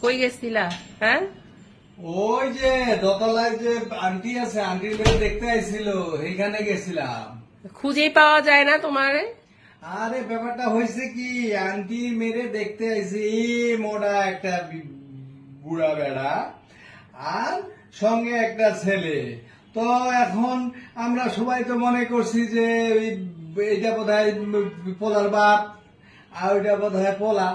কই গেছিলা? হ্যাঁ, ওই যে দোতলায় যে আন্টি আছে, আন্টির মেয়ে দেখতে আইছিল, এইখানে গেছিলাম। খুঁজেই পাওয়া যায় না তোমারে। আরে ব্যাপারটা হয়েছে কি, আন্টি মেরে দেখতে আইছে এই মোটা একটা বুড়া বেড়া আর সঙ্গে একটা ছেলে। তো এখন আমরা সবাই তো মনে করছি যে এইটা বোধহয় পোলার বাপ আর ওইটা বোধহয় পোলা।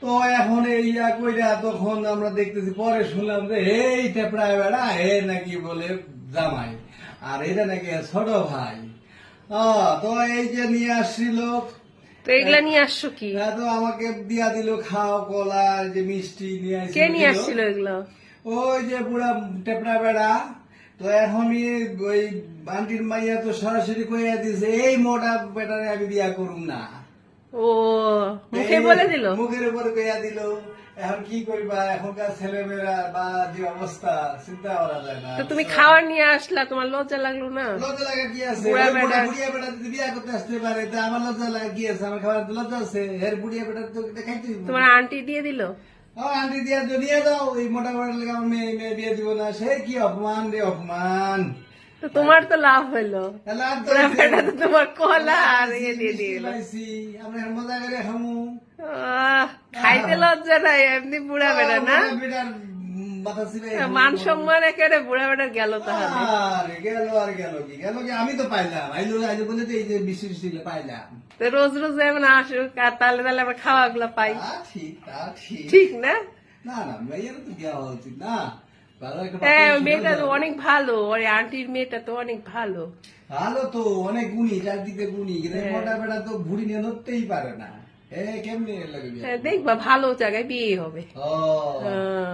তো এখন এইয়া কইরা তখন আমরা দেখতেছি, পরে শুনলাম যে এইটা প্রায় বেড়া এ নাকি বলে জামাই, আর এটা নাকি এর ছোট ভাই। তো এই যে নিয়ে আসছিল, তো এগুলা নিয়ে আসছো কি? তো আমাকে দিয়া দিল খাও কলা, যে মিষ্টি নিয়ে আসছিল। কে নিয়ে আসছিল এগুলো? ওই যে বুড়া টেপড়া বেড়া। তো এখন ওই আন্টির মাইয়া তো সরাসরি কইয়া দিছে এই মোটা বেটারে আমি বিয়া করুম না। ও মুখে বলে দিল? মুখের উপর কইয়া দিল। এখন কি করবা, এখনকার ছেলেমেয়েরা বা যে অবস্থা চিন্তা করা যায় না। তো তুমি খাবার নিয়ে আসলা, তোমার লজ্জা লাগলো না? লজ্জা লাগা কি আছে? বুড়া ওই বেটা। বুড়িয়া বেটা যদি বিয়া করতে আসতে পারে তা আমার লজ্জা লাগা কি আছে? আমার খাবার লজ্জা আছে? এর বুড়িয়া বেটা তো দেখাইতে হইবো। তোমার আন্টি দিয়ে দিল? আন্টি দিয়া তো নিয়ে যাও, এই মোটা বেটার লেগে আমার মেয়ে মেয়ে বিয়ে দিব না। সে কি অপমান রে অপমান। তো তোমার তো লাভ হইলো, তাহলে আর তো বুড়া বেটা তো তোমার কলা আর ইয়ে দিয়ে দিল। পাইছি, আমরা এখন মজা করে খামু। খাইতে লজ্জা নাই, এমনি বুড়া বেটা না? বেটার মাথা ছিঁড়ে মান সম্মান একেবারে বুড়া বেটার গেল তাহলে। আরে গেল আর গেল কি, গেল কি, আমি তো পাইলাম, আইলো আইলো বলে তো এই যে বৃষ্টি বৃষ্টি পাইলাম। তো রোজ রোজ যেমন আসুক, আর তাহলে তাহলে আমরা খাওয়া গুলা পাই। তা ঠিক, তা ঠিক। ঠিক না? না না, মেয়ের তো দেওয়া উচিত না। ভালো একটা হ্যাঁ, বাপের মেয়েটা তো সুযোগ অনেক ভালো, ওর আন্টির মেয়েটা তো অনেক ভালো। ভালো তো, অনেক গুণী, চারদিকে গুণী, কিন্তু এই হ্যাঁ। মোটা বেটা তো ভুড়ি নিয়ে নড়তেই পারে না। কেমনি লাগে বিয়ে? হ্যাঁ, দেখবা ভালো জায়গায় বিয়ে হবে। ও হ্যাঁ।